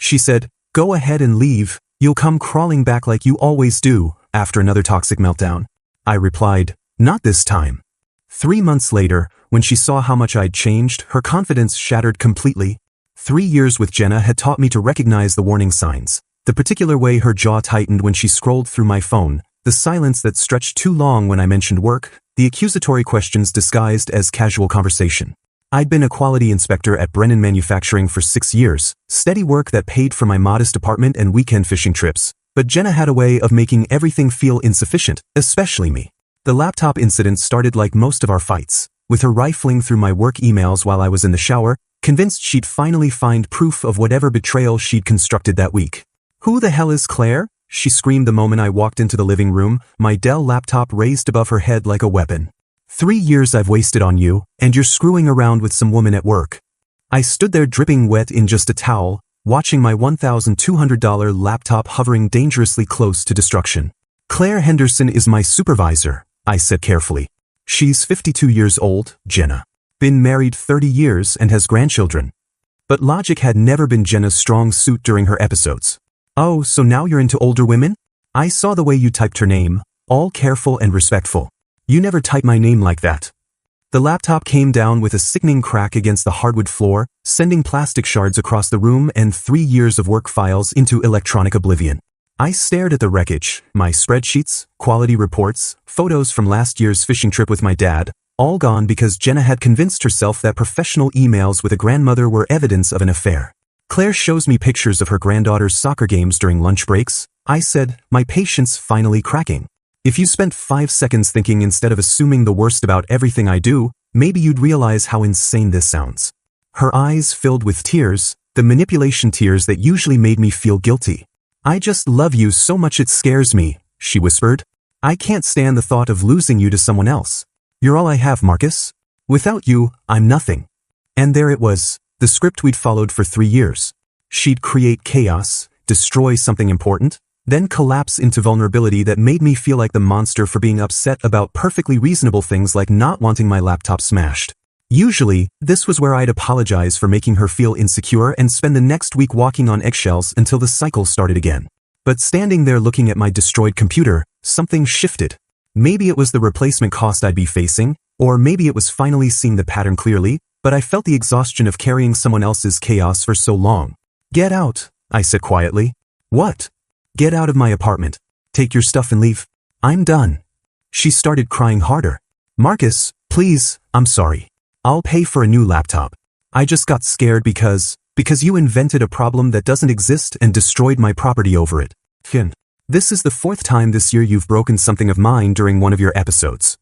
She said, "Go ahead and leave. You'll come crawling back like you always do," after another toxic meltdown. I replied, "Not this time." 3 months later, when she saw how much I'd changed, her confidence shattered completely. 3 years with Jenna had taught me to recognize the warning signs. The particular way her jaw tightened when she scrolled through my phone, the silence that stretched too long when I mentioned work, the accusatory questions disguised as casual conversation. I'd been a quality inspector at Brennan Manufacturing for 6 years, steady work that paid for my modest apartment and weekend fishing trips, but Jenna had a way of making everything feel insufficient, especially me. The laptop incident started like most of our fights, with her rifling through my work emails while I was in the shower, convinced she'd finally find proof of whatever betrayal she'd constructed that week. "Who the hell is Claire?" she screamed the moment I walked into the living room, my Dell laptop raised above her head like a weapon. 3 years I've wasted on you, and you're screwing around with some woman at work." I stood there dripping wet in just a towel, watching my $1,200 laptop hovering dangerously close to destruction. "Claire Henderson is my supervisor," I said carefully. "She's 52 years old, Jenna. Been married 30 years and has grandchildren." But logic had never been Jenna's strong suit during her episodes. "Oh, so now you're into older women? I saw the way you typed her name, all careful and respectful. You never type my name like that." The laptop came down with a sickening crack against the hardwood floor, sending plastic shards across the room and 3 years of work files into electronic oblivion. I stared at the wreckage, my spreadsheets, quality reports, photos from last year's fishing trip with my dad, all gone because Jenna had convinced herself that professional emails with a grandmother were evidence of an affair. "Claire shows me pictures of her granddaughter's soccer games during lunch breaks," I said, my patience finally cracking. "If you spent 5 seconds thinking instead of assuming the worst about everything I do, maybe you'd realize how insane this sounds." Her eyes filled with tears, the manipulation tears that usually made me feel guilty. "I just love you so much it scares me," she whispered. "I can't stand the thought of losing you to someone else. You're all I have, Marcus. Without you, I'm nothing." And there it was, the script we'd followed for 3 years. She'd create chaos, destroy something important, then collapse into vulnerability that made me feel like the monster for being upset about perfectly reasonable things like not wanting my laptop smashed. Usually, this was where I'd apologize for making her feel insecure and spend the next week walking on eggshells until the cycle started again. But standing there looking at my destroyed computer, something shifted. Maybe it was the replacement cost I'd be facing, or maybe it was finally seeing the pattern clearly, but I felt the exhaustion of carrying someone else's chaos for so long. "Get out," I said quietly. "What?" "Get out of my apartment. Take your stuff and leave. I'm done." She started crying harder. "Marcus, please, I'm sorry. I'll pay for a new laptop. I just got scared because you invented a problem that doesn't exist and destroyed my property over it. This is the 4th time this year you've broken something of mine during one of your episodes."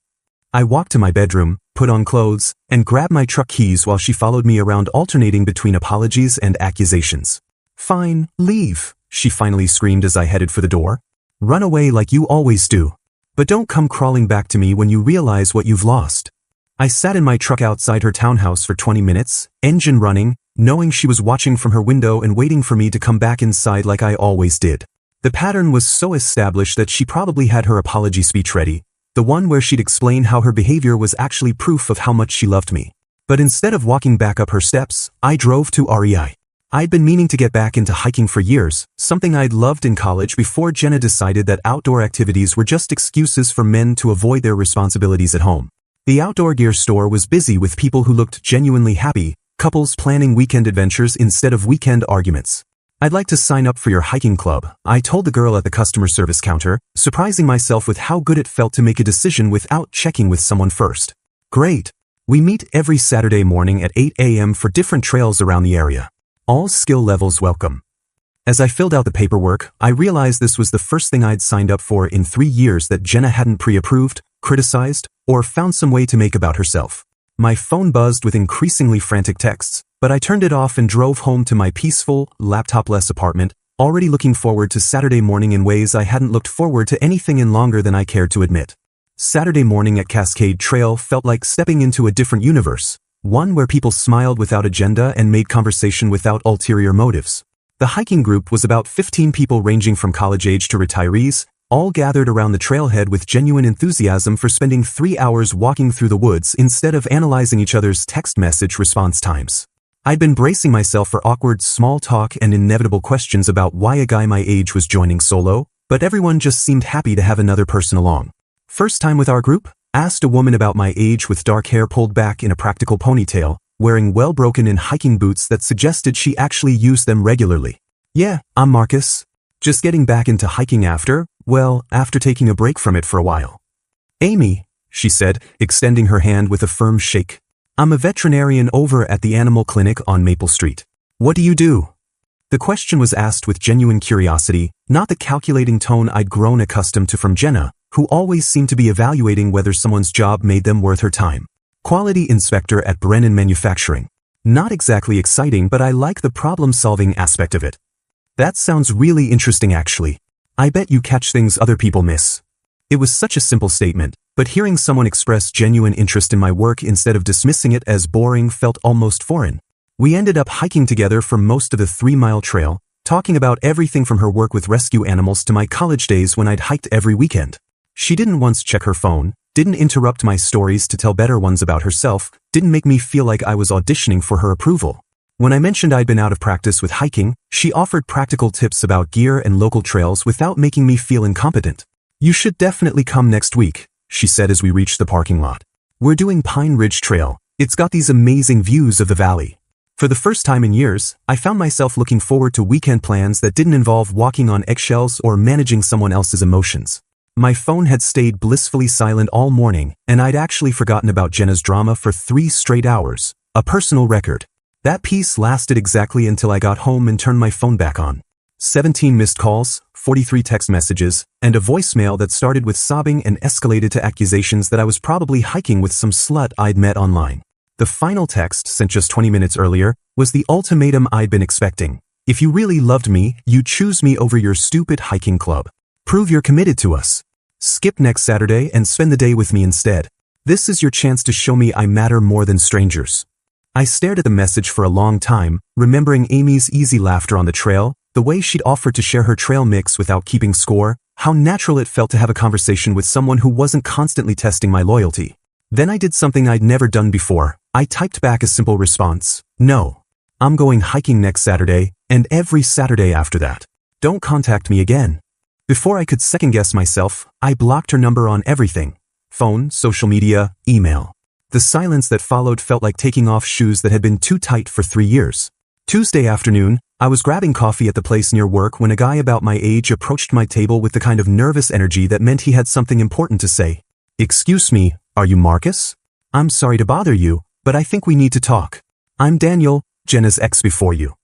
I walked to my bedroom, put on clothes, and grabbed my truck keys while she followed me around, alternating between apologies and accusations. "Fine, leave," she finally screamed as I headed for the door. "Run away like you always do. But don't come crawling back to me when you realize what you've lost." I sat in my truck outside her townhouse for 20 minutes, engine running, knowing she was watching from her window and waiting for me to come back inside like I always did. The pattern was so established that she probably had her apology speech ready, the one where she'd explain how her behavior was actually proof of how much she loved me. But instead of walking back up her steps, I drove to REI. I'd been meaning to get back into hiking for years, something I'd loved in college before Jenna decided that outdoor activities were just excuses for men to avoid their responsibilities at home. The outdoor gear store was busy with people who looked genuinely happy, couples planning weekend adventures instead of weekend arguments. "I'd like to sign up for your hiking club," I told the girl at the customer service counter, surprising myself with how good it felt to make a decision without checking with someone first. "Great. We meet every Saturday morning at 8 a.m. for different trails around the area. All skill levels welcome." As I filled out the paperwork, I realized this was the first thing I'd signed up for in 3 years that Jenna hadn't pre-approved, criticized, or found some way to make about herself. My phone buzzed with increasingly frantic texts, but I turned it off and drove home to my peaceful, laptop-less apartment, already looking forward to Saturday morning in ways I hadn't looked forward to anything in longer than I cared to admit. Saturday morning at Cascade Trail felt like stepping into a different universe, one where people smiled without agenda and made conversation without ulterior motives. The hiking group was about 15 people ranging from college age to retirees, all gathered around the trailhead with genuine enthusiasm for spending 3 hours walking through the woods instead of analyzing each other's text message response times. I'd been bracing myself for awkward small talk and inevitable questions about why a guy my age was joining solo, but everyone just seemed happy to have another person along. First time with our group? Asked a woman about my age with dark hair pulled back in a practical ponytail, wearing well-broken-in hiking boots that suggested she actually used them regularly. Yeah, I'm Marcus. Just getting back into hiking after taking a break from it for a while. Amy, she said, extending her hand with a firm shake. I'm a veterinarian over at the animal clinic on Maple Street. What do you do? The question was asked with genuine curiosity, not the calculating tone I'd grown accustomed to from Jenna, who always seemed to be evaluating whether someone's job made them worth her time. Quality inspector at Brennan Manufacturing. Not exactly exciting, but I like the problem-solving aspect of it. That sounds really interesting actually. I bet you catch things other people miss. It was such a simple statement, but hearing someone express genuine interest in my work instead of dismissing it as boring felt almost foreign. We ended up hiking together for most of the 3-mile trail, talking about everything from her work with rescue animals to my college days when I'd hiked every weekend. She didn't once check her phone, didn't interrupt my stories to tell better ones about herself, didn't make me feel like I was auditioning for her approval. When I mentioned I'd been out of practice with hiking, she offered practical tips about gear and local trails without making me feel incompetent. You should definitely come next week, she said as we reached the parking lot. We're doing Pine Ridge Trail. It's got these amazing views of the valley. For the first time in years, I found myself looking forward to weekend plans that didn't involve walking on eggshells or managing someone else's emotions. My phone had stayed blissfully silent all morning, and I'd actually forgotten about Jenna's drama for 3 straight hours, a personal record. That peace lasted exactly until I got home and turned my phone back on. 17 missed calls, 43 text messages, and a voicemail that started with sobbing and escalated to accusations that I was probably hiking with some slut I'd met online. The final text, sent just 20 minutes earlier, was the ultimatum I'd been expecting. If you really loved me, you'd choose me over your stupid hiking club. Prove you're committed to us. Skip next Saturday and spend the day with me instead. This is your chance to show me I matter more than strangers. I stared at the message for a long time, remembering Amy's easy laughter on the trail, the way she'd offered to share her trail mix without keeping score, how natural it felt to have a conversation with someone who wasn't constantly testing my loyalty. Then I did something I'd never done before. I typed back a simple response. No. I'm going hiking next Saturday, and every Saturday after that. Don't contact me again. Before I could second-guess myself, I blocked her number on everything. Phone, social media, email. The silence that followed felt like taking off shoes that had been too tight for 3 years. Tuesday afternoon, I was grabbing coffee at the place near work when a guy about my age approached my table with the kind of nervous energy that meant he had something important to say. Excuse me, are you Marcus? I'm sorry to bother you, but I think we need to talk. I'm Daniel, Jenna's ex before you.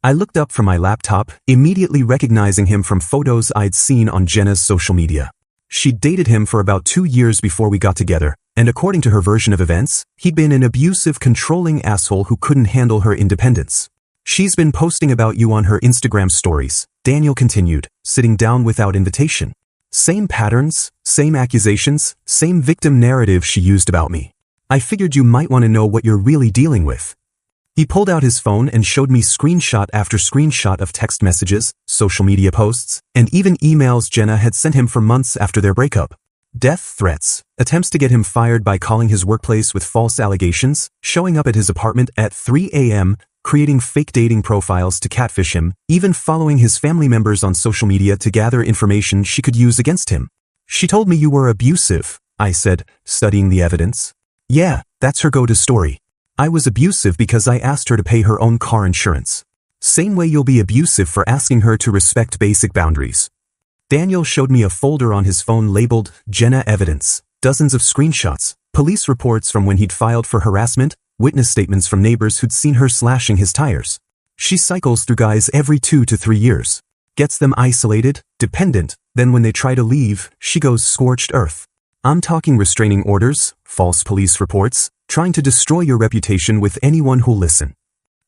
I looked up from my laptop, immediately recognizing him from photos I'd seen on Jenna's social media. She'd dated him for about 2 years before we got together, and according to her version of events, he'd been an abusive, controlling asshole who couldn't handle her independence. She's been posting about you on her Instagram stories, Daniel continued, sitting down without invitation. Same patterns, same accusations, same victim narrative she used about me. I figured you might want to know what you're really dealing with. He pulled out his phone and showed me screenshot after screenshot of text messages, social media posts, and even emails Jenna had sent him for months after their breakup. Death threats, attempts to get him fired by calling his workplace with false allegations, showing up at his apartment at 3 a.m., creating fake dating profiles to catfish him, even following his family members on social media to gather information she could use against him. She told me you were abusive, I said, studying the evidence. Yeah, that's her go-to story. I was abusive because I asked her to pay her own car insurance. Same way you'll be abusive for asking her to respect basic boundaries. Daniel showed me a folder on his phone labeled Jenna Evidence, dozens of screenshots, police reports from when he'd filed for harassment, witness statements from neighbors who'd seen her slashing his tires. She cycles through guys every 2 to 3 years. Gets them isolated, dependent, then when they try to leave, she goes scorched earth. I'm talking restraining orders, false police reports, trying to destroy your reputation with anyone who'll listen.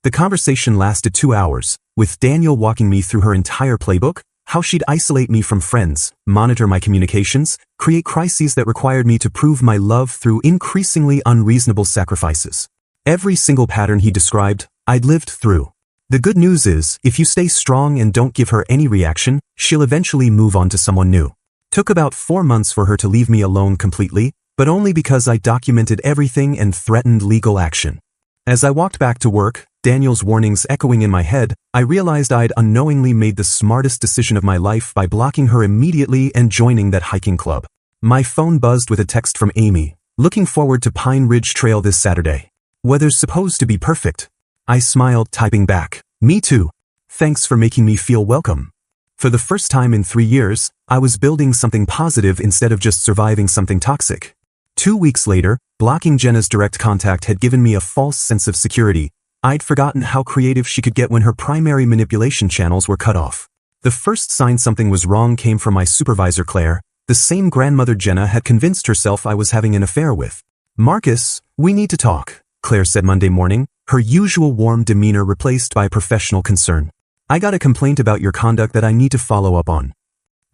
The conversation lasted 2 hours, with Daniel walking me through her entire playbook, how she'd isolate me from friends, monitor my communications, create crises that required me to prove my love through increasingly unreasonable sacrifices. Every single pattern he described, I'd lived through. The good news is, if you stay strong and don't give her any reaction, she'll eventually move on to someone new. Took about 4 months for her to leave me alone completely, but only because I documented everything and threatened legal action. As I walked back to work, Daniel's warnings echoing in my head, I realized I'd unknowingly made the smartest decision of my life by blocking her immediately and joining that hiking club. My phone buzzed with a text from Amy. Looking forward to Pine Ridge Trail this Saturday. Weather's supposed to be perfect. I smiled, typing back, "Me too. Thanks for making me feel welcome." For the first time in 3 years, I was building something positive instead of just surviving something toxic. 2 weeks later, blocking Jenna's direct contact had given me a false sense of security. I'd forgotten how creative she could get when her primary manipulation channels were cut off. The first sign something was wrong came from my supervisor Claire, the same grandmother Jenna had convinced herself I was having an affair with. "Marcus, we need to talk," Claire said Monday morning, her usual warm demeanor replaced by professional concern. "I got a complaint about your conduct that I need to follow up on."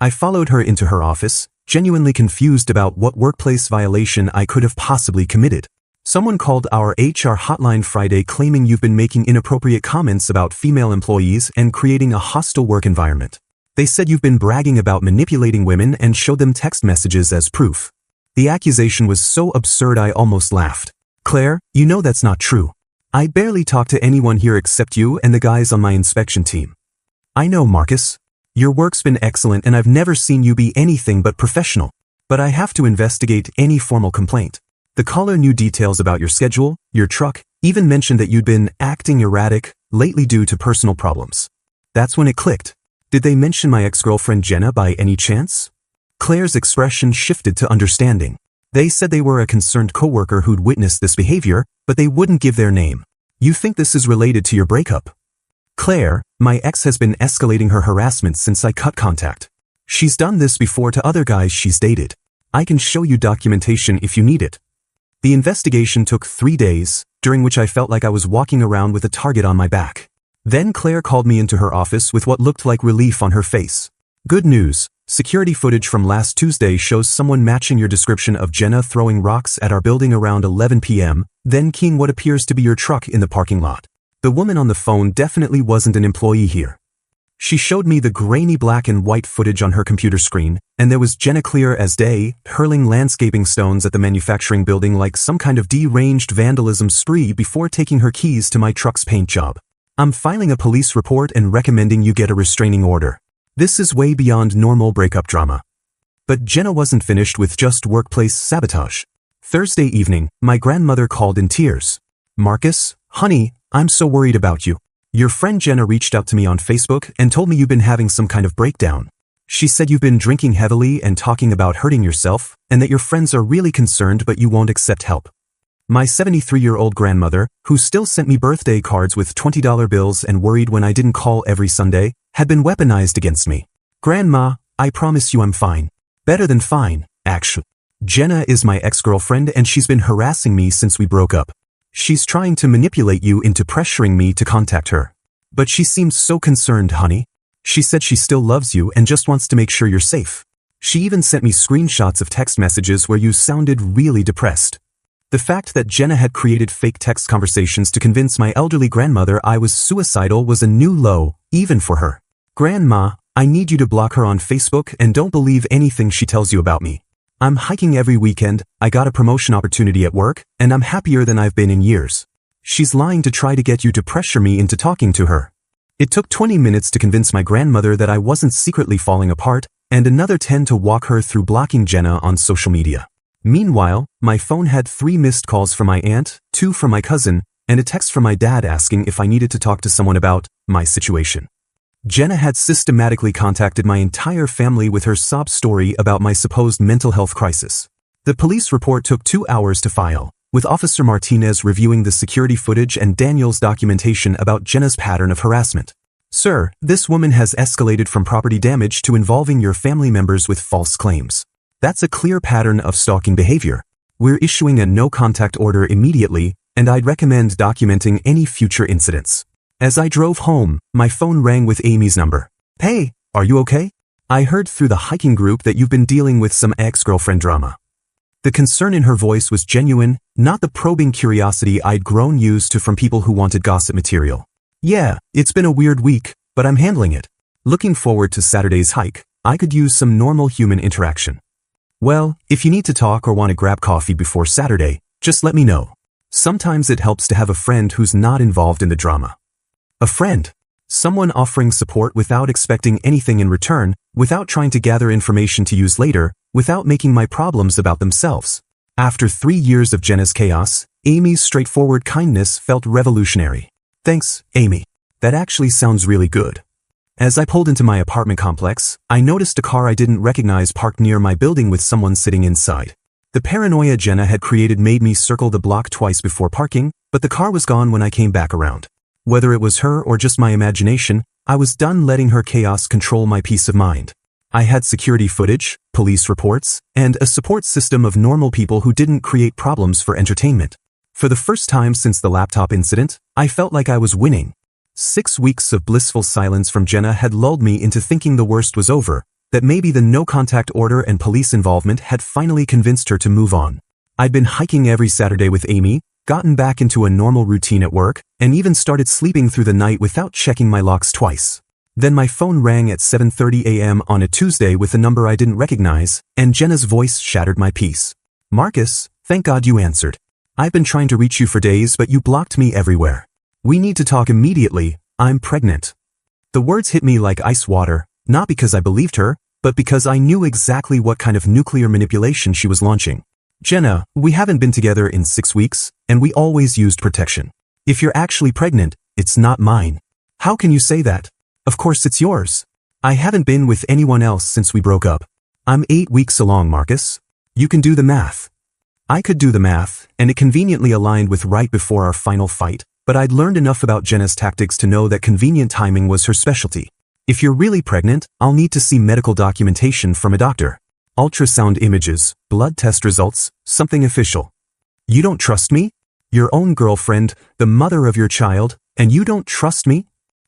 I followed her into her office, genuinely confused about what workplace violation I could have possibly committed. "Someone called our HR hotline Friday claiming you've been making inappropriate comments about female employees and creating a hostile work environment. They said you've been bragging about manipulating women and showed them text messages as proof." The accusation was so absurd I almost laughed. "Claire, you know that's not true. I barely talk to anyone here except you and the guys on my inspection team." "I know, Marcus. Your work's been excellent and I've never seen you be anything but professional. But I have to investigate any formal complaint. The caller knew details about your schedule, your truck, even mentioned that you'd been acting erratic lately due to personal problems." That's when it clicked. Did they mention my ex-girlfriend Jenna by any chance? Claire's expression shifted to understanding. They said they were a concerned coworker who'd witnessed this behavior, but they wouldn't give their name. "You think this is related to your breakup?" "Claire, my ex has been escalating her harassment since I cut contact. She's done this before to other guys she's dated. I can show you documentation if you need it." The investigation took 3 days, during which I felt like I was walking around with a target on my back. Then Claire called me into her office with what looked like relief on her face. "Good news. Security footage from last Tuesday shows someone matching your description of Jenna throwing rocks at our building around 11 p.m., then keying what appears to be your truck in the parking lot. The woman on the phone definitely wasn't an employee here." She showed me the grainy black and white footage on her computer screen, and there was Jenna clear as day, hurling landscaping stones at the manufacturing building like some kind of deranged vandalism spree before taking her keys to my truck's paint job. "I'm filing a police report and recommending you get a restraining order. This is way beyond normal breakup drama." But Jenna wasn't finished with just workplace sabotage. Thursday evening, my grandmother called in tears. "Marcus, honey, I'm so worried about you. Your friend Jenna reached out to me on Facebook and told me you've been having some kind of breakdown. She said you've been drinking heavily and talking about hurting yourself, and that your friends are really concerned but you won't accept help." My 73-year-old grandmother, who still sent me birthday cards with $20 bills and worried when I didn't call every Sunday, had been weaponized against me. "Grandma, I promise you I'm fine. Better than fine, actually. Jenna is my ex-girlfriend and she's been harassing me since we broke up. She's trying to manipulate you into pressuring me to contact her. But she seems so concerned, honey. She said she still loves you and just wants to make sure you're safe. She even sent me screenshots of text messages where you sounded really depressed." The fact that Jenna had created fake text conversations to convince my elderly grandmother I was suicidal was a new low, even for her. "Grandma, I need you to block her on Facebook and don't believe anything she tells you about me. I'm hiking every weekend, I got a promotion opportunity at work, and I'm happier than I've been in years. She's lying to try to get you to pressure me into talking to her." It took 20 minutes to convince my grandmother that I wasn't secretly falling apart, and another 10 to walk her through blocking Jenna on social media. Meanwhile, my phone had 3 missed calls from my aunt, 2 from my cousin, and a text from my dad asking if I needed to talk to someone about my situation. Jenna had systematically contacted my entire family with her sob story about my supposed mental health crisis. The police report took 2 hours to file, with Officer Martinez reviewing the security footage and Daniel's documentation about Jenna's pattern of harassment. "Sir, this woman has escalated from property damage to involving your family members with false claims. That's a clear pattern of stalking behavior. We're issuing a no-contact order immediately, and I'd recommend documenting any future incidents." As I drove home, my phone rang with Amy's number. "Hey, are you okay? I heard through the hiking group that you've been dealing with some ex-girlfriend drama." The concern in her voice was genuine, not the probing curiosity I'd grown used to from people who wanted gossip material. "Yeah, it's been a weird week, but I'm handling it. Looking forward to Saturday's hike. I could use some normal human interaction." "Well, if you need to talk or want to grab coffee before Saturday, just let me know." Sometimes it helps to have a friend who's not involved in the drama. A friend. Someone offering support without expecting anything in return, without trying to gather information to use later, without making my problems about themselves. After 3 years of Jenna's chaos, Amy's straightforward kindness felt revolutionary. Thanks, Amy. That actually sounds really good. As I pulled into my apartment complex, I noticed a car I didn't recognize parked near my building with someone sitting inside. The paranoia Jenna had created made me circle the block twice before parking, but the car was gone when I came back around. Whether it was her or just my imagination, I was done letting her chaos control my peace of mind. I had security footage, police reports, and a support system of normal people who didn't create problems for entertainment. For the first time since the laptop incident, I felt like I was winning. 6 weeks of blissful silence from Jenna had lulled me into thinking the worst was over, that maybe the no-contact order and police involvement had finally convinced her to move on. I'd been hiking every Saturday with Amy, gotten back into a normal routine at work, and even started sleeping through the night without checking my locks twice. Then my phone rang at 7:30 a.m. on a Tuesday with a number I didn't recognize, and Jenna's voice shattered my peace. Marcus, thank God you answered. I've been trying to reach you for days, but you blocked me everywhere. We need to talk immediately. I'm pregnant. The words hit me like ice water, not because I believed her, but because I knew exactly what kind of nuclear manipulation she was launching. Jenna, we haven't been together in 6 weeks, and we always used protection. If you're actually pregnant, it's not mine. How can you say that? Of course it's yours. I haven't been with anyone else since we broke up. I'm 8 weeks along, Marcus. You can do the math. I could do the math, and it conveniently aligned with right before our final fight, but I'd learned enough about Jenna's tactics to know that convenient timing was her specialty. If you're really pregnant, I'll need to see medical documentation from a doctor. Ultrasound images, blood test results, something official. You don't trust me? Your own girlfriend, the mother of your child, and you don't trust me?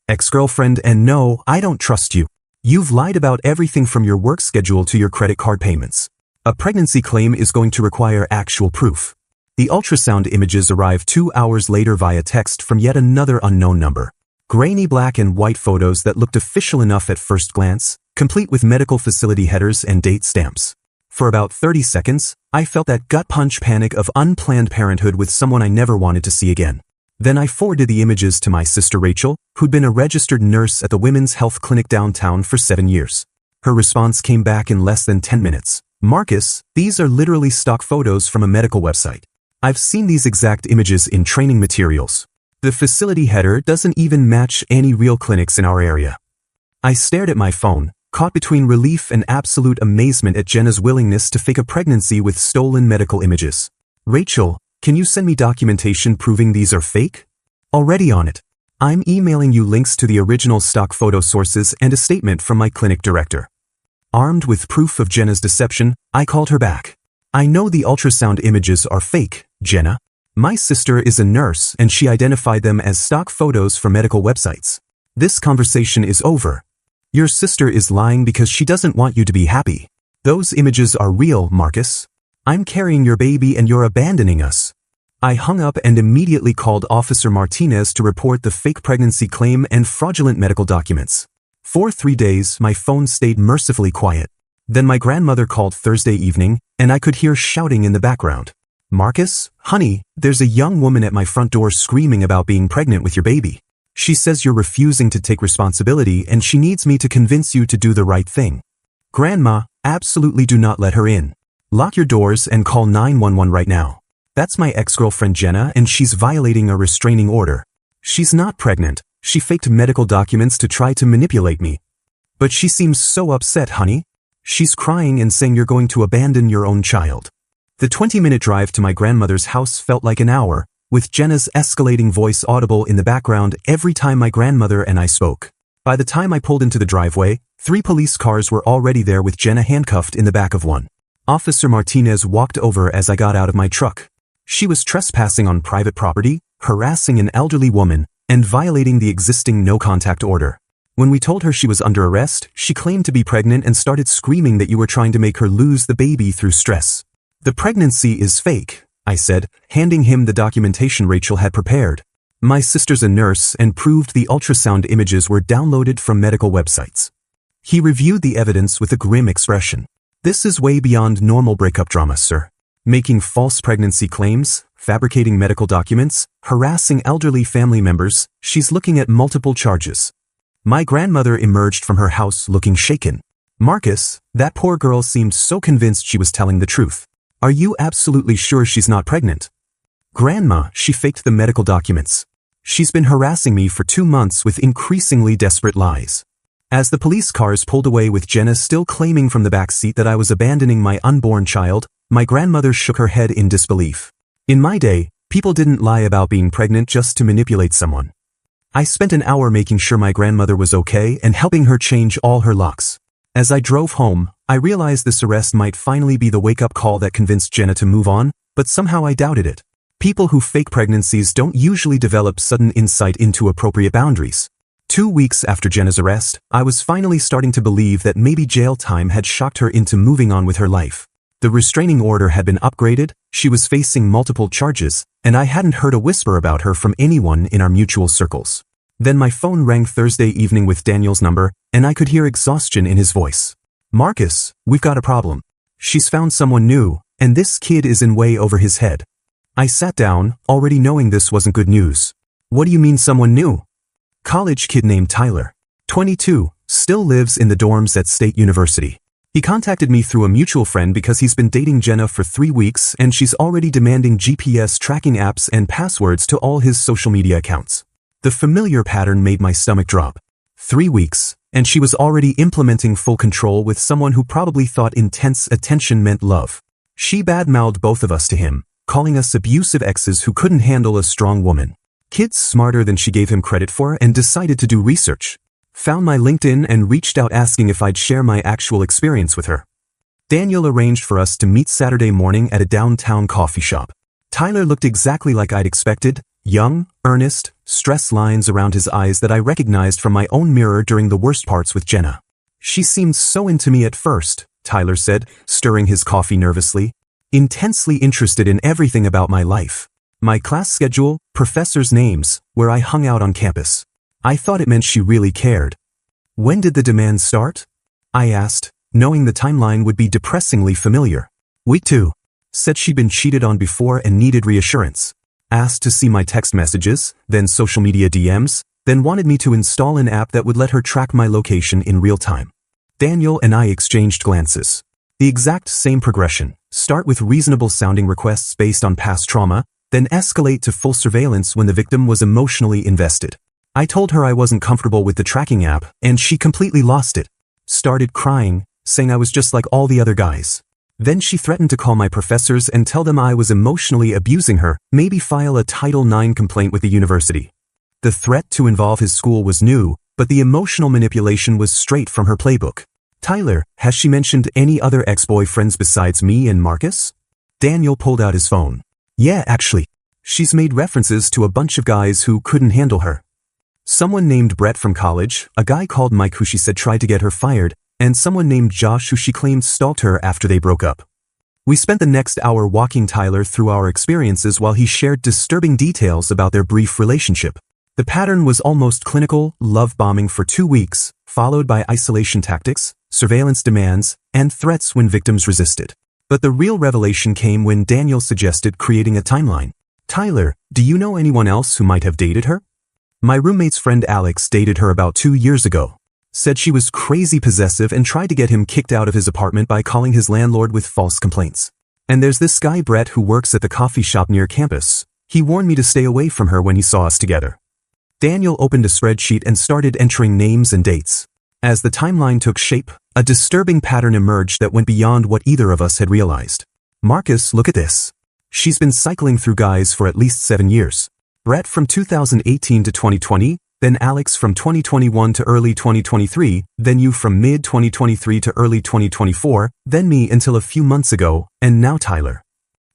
Ex-girlfriend, and no, I don't trust you. You've lied about everything from your work schedule to your credit card payments. A pregnancy claim is going to require actual proof. The ultrasound images arrive 2 hours later via text from yet another unknown number. Grainy black and white photos that looked official enough at first glance, complete with medical facility headers and date stamps. For about 30 seconds, I felt that gut punch panic of unplanned parenthood with someone I never wanted to see again. Then I forwarded the images to my sister Rachel, who'd been a registered nurse at the Women's Health Clinic downtown for 7 years. Her response came back in less than 10 minutes. Marcus, these are literally stock photos from a medical website. I've seen these exact images in training materials. The facility header doesn't even match any real clinics in our area. I stared at my phone, caught between relief and absolute amazement at Jenna's willingness to fake a pregnancy with stolen medical images. Rachel, can you send me documentation proving these are fake? Already on it. I'm emailing you links to the original stock photo sources and a statement from my clinic director. Armed with proof of Jenna's deception, I called her back. I know the ultrasound images are fake, Jenna. My sister is a nurse and she identified them as stock photos from medical websites. This conversation is over. Your sister is lying because she doesn't want you to be happy. Those images are real, Marcus. I'm carrying your baby and you're abandoning us. I hung up and immediately called Officer Martinez to report the fake pregnancy claim and fraudulent medical documents. For 3 days, my phone stayed mercifully quiet. Then my grandmother called Thursday evening, and I could hear shouting in the background. Marcus, honey, there's a young woman at my front door screaming about being pregnant with your baby. She says you're refusing to take responsibility and she needs me to convince you to do the right thing. Grandma, absolutely do not let her in. Lock your doors and call 911 right now. That's my ex-girlfriend Jenna and she's violating a restraining order. She's not pregnant. She faked medical documents to try to manipulate me. But she seems so upset, honey. She's crying and saying you're going to abandon your own child. The 20-minute drive to my grandmother's house felt like an hour, with Jenna's escalating voice audible in the background every time my grandmother and I spoke. By the time I pulled into the driveway, 3 police cars were already there with Jenna handcuffed in the back of one. Officer Martinez walked over as I got out of my truck. She was trespassing on private property, harassing an elderly woman, and violating the existing no-contact order. When we told her she was under arrest, she claimed to be pregnant and started screaming that you were trying to make her lose the baby through stress. The pregnancy is fake, I said, handing him the documentation Rachel had prepared. My sister's a nurse and proved the ultrasound images were downloaded from medical websites. He reviewed the evidence with a grim expression. This is way beyond normal breakup drama, sir. making false pregnancy claims, fabricating medical documents, harassing elderly family members. She's looking at multiple charges. My grandmother emerged from her house looking shaken. Marcus, that poor girl seemed so convinced she was telling the truth. Are you absolutely sure she's not pregnant? Grandma, she faked the medical documents. She's been harassing me for 2 months with increasingly desperate lies. As the police cars pulled away with Jenna still claiming from the back seat that I was abandoning my unborn child, my grandmother shook her head in disbelief. In my day, people didn't lie about being pregnant just to manipulate someone. I spent an hour making sure my grandmother was okay and helping her change all her locks. As I drove home, I realized this arrest might finally be the wake-up call that convinced Jenna to move on, but somehow I doubted it. People who fake pregnancies don't usually develop sudden insight into appropriate boundaries. 2 weeks after Jenna's arrest, I was finally starting to believe that maybe jail time had shocked her into moving on with her life. The restraining order had been upgraded, she was facing multiple charges, and I hadn't heard a whisper about her from anyone in our mutual circles. Then my phone rang Thursday evening with Daniel's number, and I could hear exhaustion in his voice. Marcus, we've got a problem. She's found someone new, and this kid is in way over his head. I sat down, already knowing this wasn't good news. What do you mean someone new? College kid named Tyler. 22, still lives in the dorms at State University. He contacted me through a mutual friend because he's been dating Jenna for 3 weeks and she's already demanding GPS tracking apps and passwords to all his social media accounts. The familiar pattern made my stomach drop. 3 weeks, and she was already implementing full control with someone who probably thought intense attention meant love. She badmouthed both of us to him, calling us abusive exes who couldn't handle a strong woman. Kid's smarter than she gave him credit for and decided to do research. Found my LinkedIn and reached out asking if I'd share my actual experience with her. Daniel arranged for us to meet Saturday morning at a downtown coffee shop. Tyler looked exactly like I'd expected, young, earnest, stress lines around his eyes that I recognized from my own mirror during the worst parts with Jenna. She seemed so into me at first, Tyler said, stirring his coffee nervously. Intensely interested in everything about my life. My class schedule, professors' names, where I hung out on campus. I thought it meant she really cared. When did the demands start? I asked, knowing the timeline would be depressingly familiar. Week 2. Said she'd been cheated on before and needed reassurance. Asked to see my text messages, then social media DMs, then wanted me to install an app that would let her track my location in real time. Daniel and I exchanged glances. The exact same progression. Start with reasonable sounding requests based on past trauma, then escalate to full surveillance when the victim was emotionally invested. I told her I wasn't comfortable with the tracking app, and she completely lost it. Started crying, saying I was just like all the other guys. Then she threatened to call my professors and tell them I was emotionally abusing her, maybe file a Title IX complaint with the university. The threat to involve his school was new, but the emotional manipulation was straight from her playbook. Tyler, has she mentioned any other ex-boyfriends besides me and Marcus? Daniel pulled out his phone. Yeah, actually. She's made references to a bunch of guys who couldn't handle her. Someone named Brett from college, a guy called Mike who she said tried to get her fired, and someone named Josh who she claimed stalked her after they broke up. We spent the next hour walking Tyler through our experiences while he shared disturbing details about their brief relationship. The pattern was almost clinical, love bombing for 2 weeks, followed by isolation tactics, surveillance demands, and threats when victims resisted. But the real revelation came when Daniel suggested creating a timeline. Tyler, do you know anyone else who might have dated her? My roommate's friend Alex dated her about 2 years ago. Said she was crazy possessive and tried to get him kicked out of his apartment by calling his landlord with false complaints. And there's this guy Brett who works at the coffee shop near campus. He warned me to stay away from her when he saw us together. Daniel opened a spreadsheet and started entering names and dates. As the timeline took shape, a disturbing pattern emerged that went beyond what either of us had realized. Marcus, look at this. She's been cycling through guys for at least 7 years. Brett from 2018 to 2020, then Alex from 2021 to early 2023, then you from mid-2023 to early 2024, then me until a few months ago, and now Tyler.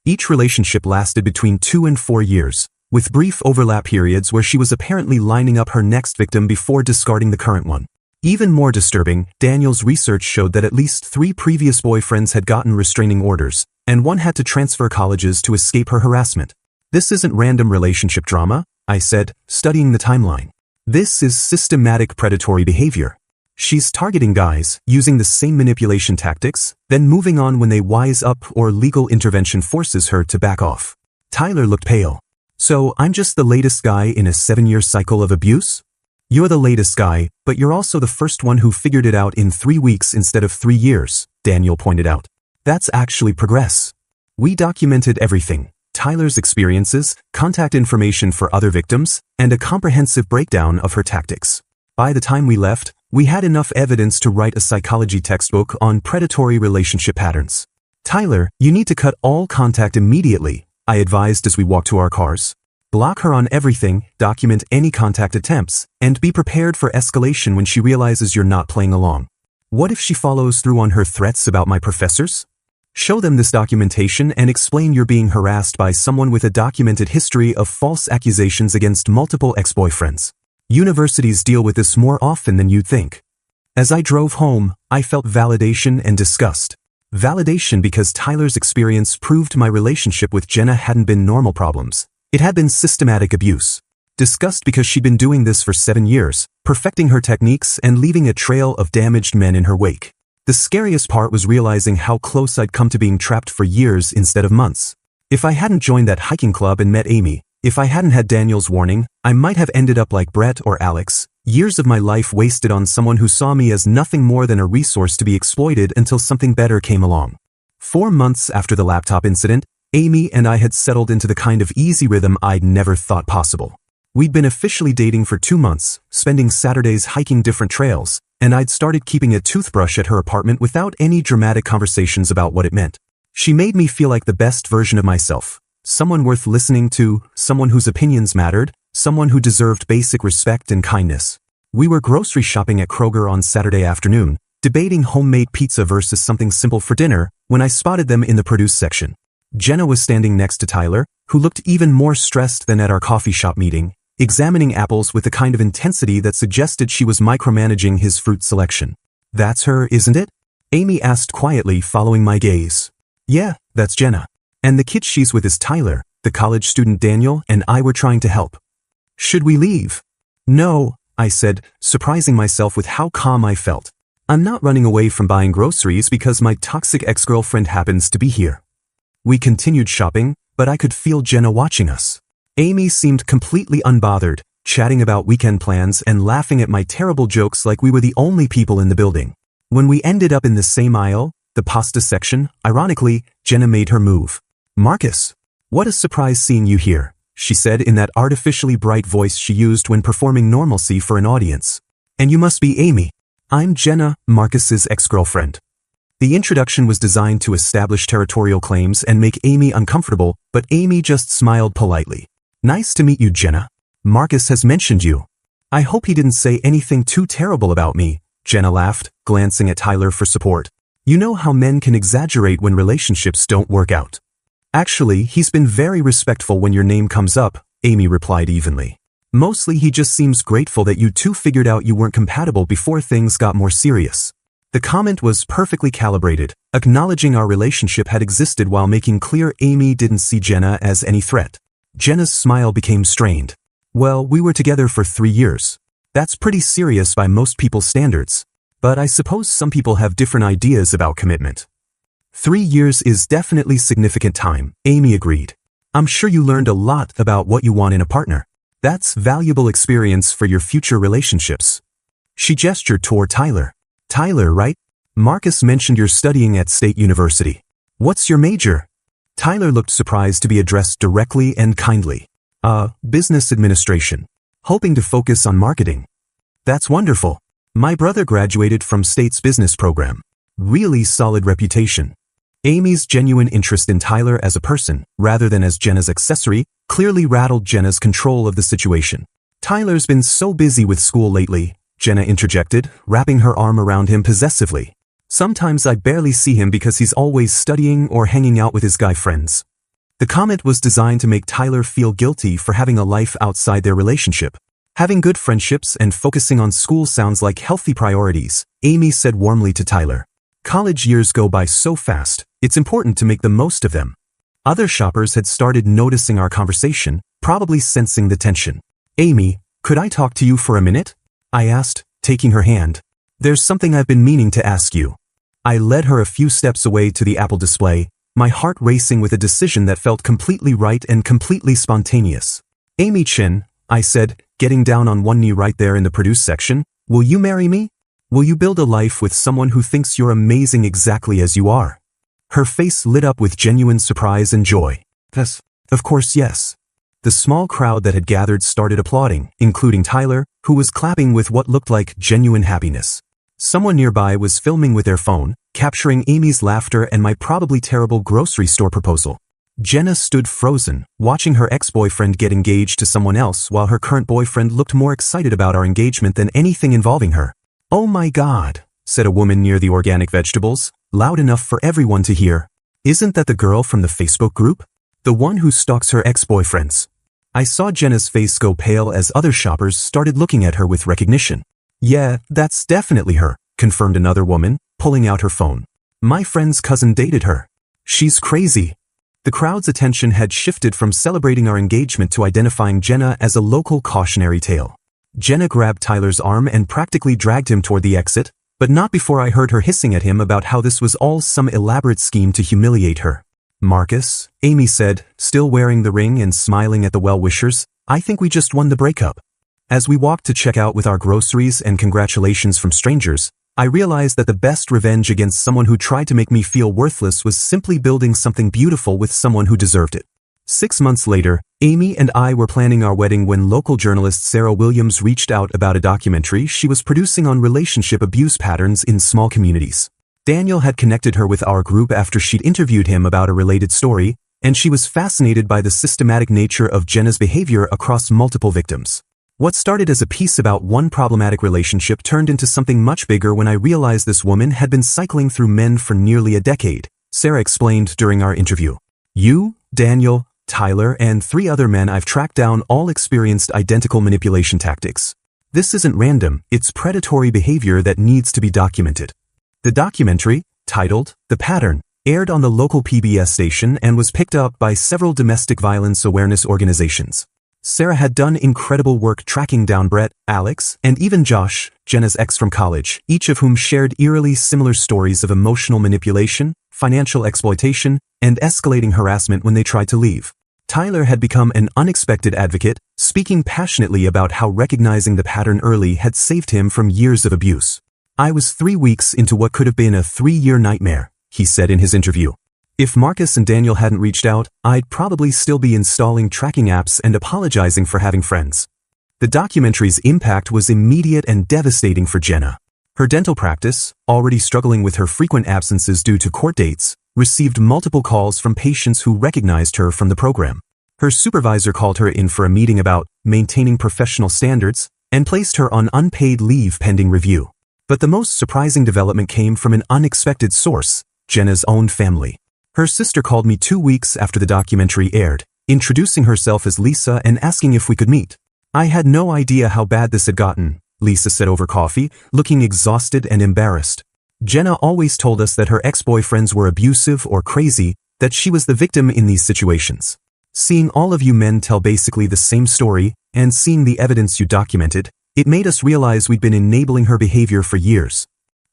Each relationship lasted between 2 and 4 years, with brief overlap periods where she was apparently lining up her next victim before discarding the current one. Even more disturbing, Daniel's research showed that at least 3 previous boyfriends had gotten restraining orders, and one had to transfer colleges to escape her harassment. This isn't random relationship drama, I said, studying the timeline. This is systematic predatory behavior. She's targeting guys, using the same manipulation tactics, then moving on when they wise up or legal intervention forces her to back off. Tyler looked pale. So I'm just the latest guy in a 7-year cycle of abuse? You're the latest guy, but you're also the first one who figured it out in 3 weeks instead of 3 years, Daniel pointed out. That's actually progress. We documented everything. Tyler's experiences, contact information for other victims, and a comprehensive breakdown of her tactics. By the time we left, we had enough evidence to write a psychology textbook on predatory relationship patterns. Tyler, you need to cut all contact immediately, I advised as we walked to our cars. Block her on everything, document any contact attempts, and be prepared for escalation when she realizes you're not playing along. What if she follows through on her threats about my professors? Show them this documentation and explain you're being harassed by someone with a documented history of false accusations against multiple ex-boyfriends. Universities deal with this more often than you'd think. As I drove home, I felt validation and disgust. Validation because Tyler's experience proved my relationship with Jenna hadn't been normal problems. It had been systematic abuse. Disgust because she'd been doing this for 7 years, perfecting her techniques and leaving a trail of damaged men in her wake. The scariest part was realizing how close I'd come to being trapped for years instead of months. If I hadn't joined that hiking club and met Amy, if I hadn't had Daniel's warning, I might have ended up like Brett or Alex, years of my life wasted on someone who saw me as nothing more than a resource to be exploited until something better came along. 4 months after the laptop incident, Amy and I had settled into the kind of easy rhythm I'd never thought possible. We'd been officially dating for 2 months, spending Saturdays hiking different trails, and I'd started keeping a toothbrush at her apartment without any dramatic conversations about what it meant. She made me feel like the best version of myself, someone worth listening to, someone whose opinions mattered, someone who deserved basic respect and kindness. We were grocery shopping at Kroger on Saturday afternoon, debating homemade pizza versus something simple for dinner, when I spotted them in the produce section. Jenna was standing next to Tyler, who looked even more stressed than at our coffee shop meeting, examining apples with the kind of intensity that suggested she was micromanaging his fruit selection. That's her, isn't it? Amy asked quietly, following my gaze. Yeah, that's Jenna. And the kid she's with is Tyler, the college student Daniel and I were trying to help. Should we leave? No, I said, surprising myself with how calm I felt. I'm not running away from buying groceries because my toxic ex-girlfriend happens to be here. We continued shopping, but I could feel Jenna watching us. Amy seemed completely unbothered, chatting about weekend plans and laughing at my terrible jokes like we were the only people in the building. When we ended up in the same aisle, the pasta section, ironically, Jenna made her move. Marcus, what a surprise seeing you here, she said in that artificially bright voice she used when performing normalcy for an audience. And you must be Amy. I'm Jenna, Marcus's ex-girlfriend. The introduction was designed to establish territorial claims and make Amy uncomfortable, but Amy just smiled politely. Nice to meet you, Jenna. Marcus has mentioned you. I hope he didn't say anything too terrible about me, Jenna laughed, glancing at Tyler for support. You know how men can exaggerate when relationships don't work out. Actually, he's been very respectful when your name comes up, Amy replied evenly. Mostly he just seems grateful that you two figured out you weren't compatible before things got more serious. The comment was perfectly calibrated, acknowledging our relationship had existed while making clear Amy didn't see Jenna as any threat. Jenna's smile became strained. Well, we were together for 3 years. That's pretty serious by most people's standards. But I suppose some people have different ideas about commitment. 3 years is definitely significant time, Amy agreed. I'm sure you learned a lot about what you want in a partner. That's valuable experience for your future relationships. She gestured toward Tyler. Tyler, right? Marcus mentioned you're studying at State University. What's your major? Tyler looked surprised to be addressed directly and kindly. Business administration. Hoping to focus on marketing. That's wonderful. My brother graduated from State's business program. Really solid reputation. Amy's genuine interest in Tyler as a person, rather than as Jenna's accessory, clearly rattled Jenna's control of the situation. Tyler's been so busy with school lately, Jenna interjected, wrapping her arm around him possessively. Sometimes I barely see him because he's always studying or hanging out with his guy friends. The comment was designed to make Tyler feel guilty for having a life outside their relationship. Having good friendships and focusing on school sounds like healthy priorities, Amy said warmly to Tyler. College years go by so fast, it's important to make the most of them. Other shoppers had started noticing our conversation, probably sensing the tension. Amy, could I talk to you for a minute? I asked, taking her hand. There's something I've been meaning to ask you. I led her a few steps away to the Apple display, my heart racing with a decision that felt completely right and completely spontaneous. Amy Chin, I said, getting down on one knee right there in the produce section, will you marry me? Will you build a life with someone who thinks you're amazing exactly as you are? Her face lit up with genuine surprise and joy. Yes. Of course, yes. The small crowd that had gathered started applauding, including Tyler, who was clapping with what looked like genuine happiness. Someone nearby was filming with their phone, capturing Amy's laughter and my probably terrible grocery store proposal. Jenna stood frozen, watching her ex-boyfriend get engaged to someone else while her current boyfriend looked more excited about our engagement than anything involving her. "Oh my God," said a woman near the organic vegetables, loud enough for everyone to hear. "Isn't that the girl from the Facebook group? The one who stalks her ex-boyfriends?" I saw Jenna's face go pale as other shoppers started looking at her with recognition. "Yeah, that's definitely her," confirmed another woman, pulling out her phone. "My friend's cousin dated her. She's crazy." The crowd's attention had shifted from celebrating our engagement to identifying Jenna as a local cautionary tale. Jenna grabbed Tyler's arm and practically dragged him toward the exit, but not before I heard her hissing at him about how this was all some elaborate scheme to humiliate her. "Marcus," Amy said, still wearing the ring and smiling at the well-wishers, "I think we just won the breakup." As we walked to check out with our groceries and congratulations from strangers, I realized that the best revenge against someone who tried to make me feel worthless was simply building something beautiful with someone who deserved it. 6 months later, Amy and I were planning our wedding when local journalist Sarah Williams reached out about a documentary she was producing on relationship abuse patterns in small communities. Daniel had connected her with our group after she'd interviewed him about a related story, and she was fascinated by the systematic nature of Jenna's behavior across multiple victims. What started as a piece about one problematic relationship turned into something much bigger when I realized this woman had been cycling through men for nearly a decade, Sarah explained during our interview. "You, Daniel, Tyler, and 3 other men I've tracked down all experienced identical manipulation tactics. This isn't random, it's predatory behavior that needs to be documented." The documentary, titled The Pattern, aired on the local PBS station and was picked up by several domestic violence awareness organizations. Sarah had done incredible work tracking down Brett, Alex, and even Josh, Jenna's ex from college, each of whom shared eerily similar stories of emotional manipulation, financial exploitation, and escalating harassment when they tried to leave. Tyler had become an unexpected advocate, speaking passionately about how recognizing the pattern early had saved him from years of abuse. "I was 3 weeks into what could have been a 3-year nightmare," he said in his interview. "If Marcus and Daniel hadn't reached out, I'd probably still be installing tracking apps and apologizing for having friends." The documentary's impact was immediate and devastating for Jenna. Her dental practice, already struggling with her frequent absences due to court dates, received multiple calls from patients who recognized her from the program. Her supervisor called her in for a meeting about maintaining professional standards and placed her on unpaid leave pending review. But the most surprising development came from an unexpected source, Jenna's own family. Her sister called me 2 weeks after the documentary aired, introducing herself as Lisa and asking if we could meet. "I had no idea how bad this had gotten," Lisa said over coffee, looking exhausted and embarrassed. "Jenna always told us that her ex-boyfriends were abusive or crazy, that she was the victim in these situations. Seeing all of you men tell basically the same story, and seeing the evidence you documented, it made us realize we'd been enabling her behavior for years."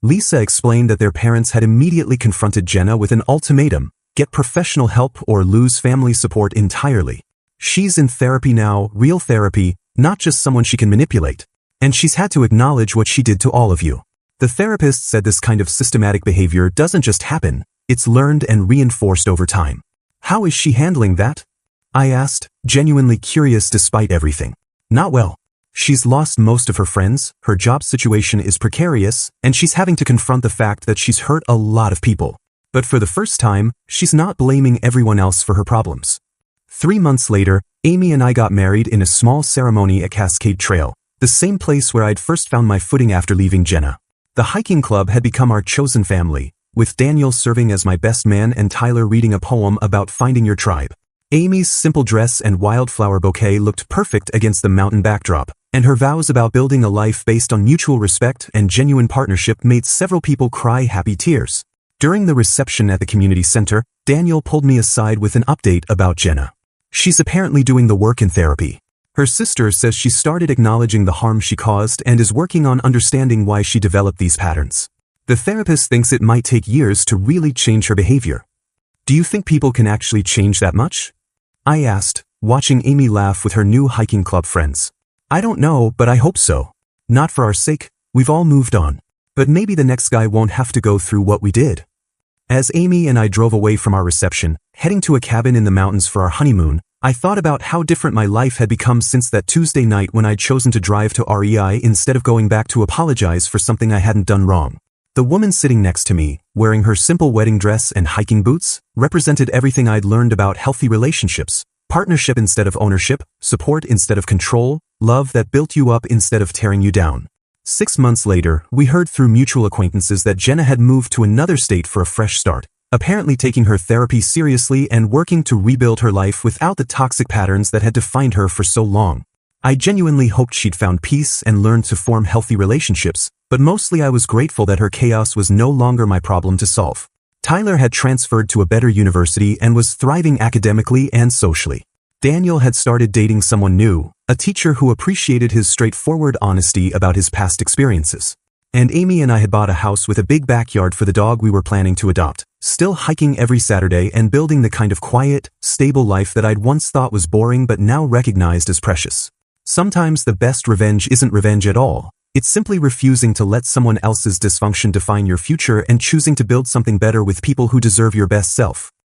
Lisa explained that their parents had immediately confronted Jenna with an ultimatum: get professional help or lose family support entirely. She's in therapy now, real therapy, not just someone she can manipulate. And she's had to acknowledge what she did to all of you. The therapist said this kind of systematic behavior doesn't just happen, it's learned and reinforced over time. "How is she handling that?" I asked, genuinely curious despite everything. "Not well. She's lost most of her friends, her job situation is precarious, and she's having to confront the fact that she's hurt a lot of people. But for the first time, she's not blaming everyone else for her problems." 3 months later, Amy and I got married in a small ceremony at Cascade Trail, the same place where I'd first found my footing after leaving Jenna. The hiking club had become our chosen family, with Daniel serving as my best man and Tyler reading a poem about finding your tribe. Amy's simple dress and wildflower bouquet looked perfect against the mountain backdrop, and her vows about building a life based on mutual respect and genuine partnership made several people cry happy tears. During the reception at the community center, Daniel pulled me aside with an update about Jenna. "She's apparently doing the work in therapy. Her sister says she started acknowledging the harm she caused and is working on understanding why she developed these patterns. The therapist thinks it might take years to really change her behavior. Do you think people can actually change that much? I asked, watching Amy laugh with her new hiking club friends. I don't know, but I hope so. Not for our sake, we've all moved on. But maybe the next guy won't have to go through what we did. As Amy and I drove away from our reception, heading to a cabin in the mountains for our honeymoon, I thought about how different my life had become since that Tuesday night when I'd chosen to drive to REI instead of going back to apologize for something I hadn't done wrong. The woman sitting next to me, wearing her simple wedding dress and hiking boots, represented everything I'd learned about healthy relationships: partnership instead of ownership, support instead of control, love that built you up instead of tearing you down. 6 months later, we heard through mutual acquaintances that Jenna had moved to another state for a fresh start, apparently taking her therapy seriously and working to rebuild her life without the toxic patterns that had defined her for so long. I genuinely hoped she'd found peace and learned to form healthy relationships, but mostly I was grateful that her chaos was no longer my problem to solve. Tyler had transferred to a better university and was thriving academically and socially. Daniel had started dating someone new, a teacher who appreciated his straightforward honesty about his past experiences. And Amy and I had bought a house with a big backyard for the dog we were planning to adopt, still hiking every Saturday and building the kind of quiet, stable life that I'd once thought was boring but now recognized as precious. Sometimes the best revenge isn't revenge at all. It's simply refusing to let someone else's dysfunction define your future and choosing to build something better with people who deserve your best self.